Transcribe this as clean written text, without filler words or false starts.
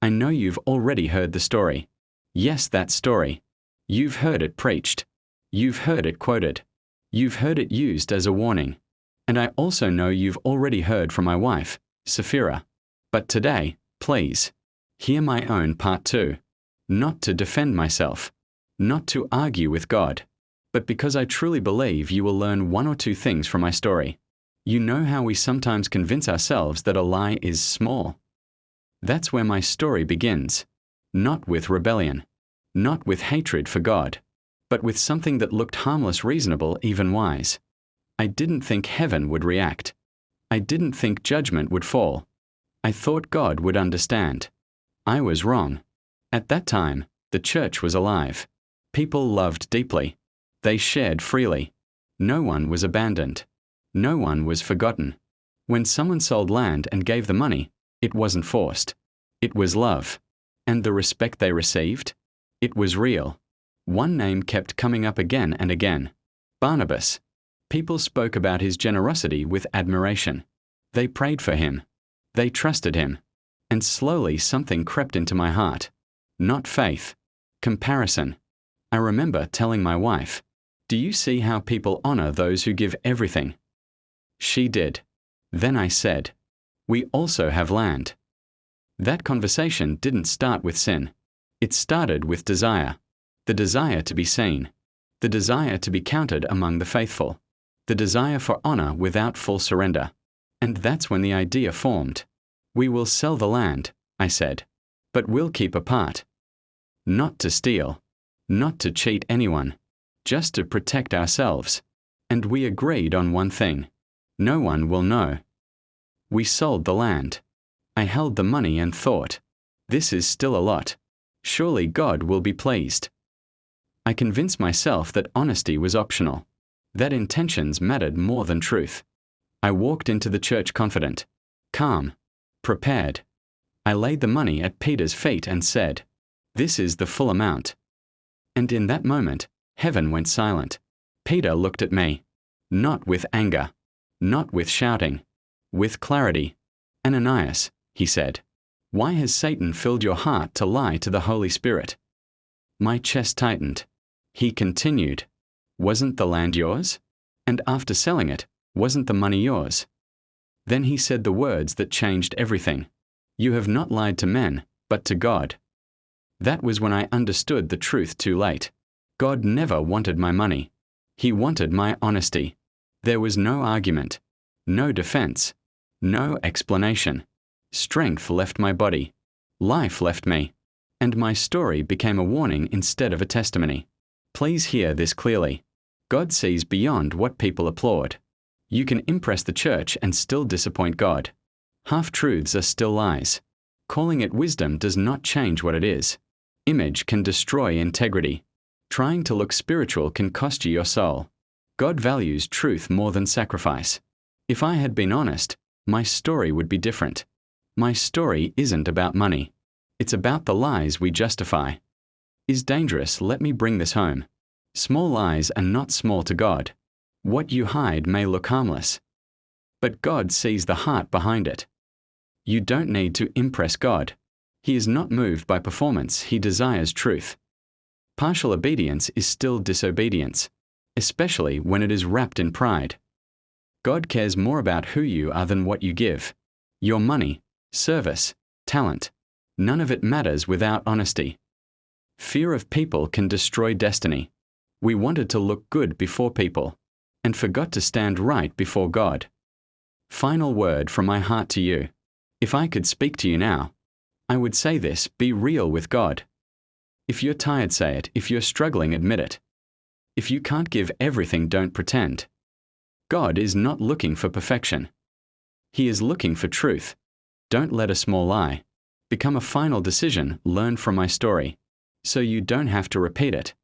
I know you've already heard the story. Yes, that story. You've heard it preached. You've heard it quoted. You've heard it used as a warning. And I also know you've already heard from my wife, Sapphira. But today, please, hear my own part too. Not to defend myself, not to argue with God, but because I truly believe you will learn one or two things from my story. You know how we sometimes convince ourselves that a lie is small. That's where my story begins. Not with rebellion, not with hatred for God, but with something that looked harmless, reasonable, even wise. I didn't think heaven would react. I didn't think judgment would fall. I thought God would understand. I was wrong. At that time, the church was alive. People loved deeply. They shared freely. No one was abandoned. No one was forgotten. When someone sold land and gave the money, it wasn't forced. It was love. And the respect they received? It was real. One name kept coming up again and again. Barnabas. People spoke about his generosity with admiration. They prayed for him. They trusted him. And slowly something crept into my heart. Not faith. Comparison. I remember telling my wife, "Do you see how people honor those who give everything?" She did. Then I said, "We also have land." That conversation didn't start with sin. It started with desire. The desire to be seen. The desire to be counted among the faithful. The desire for honor without full surrender. And that's when the idea formed. "We will sell the land," I said, "but we'll keep a part. Not to steal. Not to cheat anyone. Just to protect ourselves." And we agreed on one thing. No one will know. We sold the land. I held the money and thought, this is still a lot. Surely God will be pleased. I convinced myself that honesty was optional, that intentions mattered more than truth. I walked into the church confident, calm, prepared. I laid the money at Peter's feet and said, "This is the full amount." And in that moment, heaven went silent. Peter looked at me, not with anger, not with shouting, with clarity. "Ananias," he said, "why has Satan filled your heart to lie to the Holy Spirit?" My chest tightened. He continued, "Wasn't the land yours? And after selling it, wasn't the money yours?" Then he said the words that changed everything. "You have not lied to men, but to God." That was when I understood the truth too late. God never wanted my money. He wanted my honesty. There was no argument, no defense, no explanation. Strength left my body. Life left me. And my story became a warning instead of a testimony. Please hear this clearly. God sees beyond what people applaud. You can impress the church and still disappoint God. Half-truths are still lies. Calling it wisdom does not change what it is. Image can destroy integrity. Trying to look spiritual can cost you your soul. God values truth more than sacrifice. If I had been honest, my story would be different. My story isn't about money. It's about the lies we justify. Is dangerous, let me bring this home. Small lies are not small to God. What you hide may look harmless, but God sees the heart behind it. You don't need to impress God. He is not moved by performance, He desires truth. Partial obedience is still disobedience, especially when it is wrapped in pride. God cares more about who you are than what you give. Your money, service, talent, none of it matters without honesty. Fear of people can destroy destiny. We wanted to look good before people, and forgot to stand right before God. Final word from my heart to you. If I could speak to you now, I would say this: be real with God. If you're tired, say it. If you're struggling, admit it. If you can't give everything, don't pretend. God is not looking for perfection. He is looking for truth. Don't let a small lie become a final decision. Learn from my story, so you don't have to repeat it.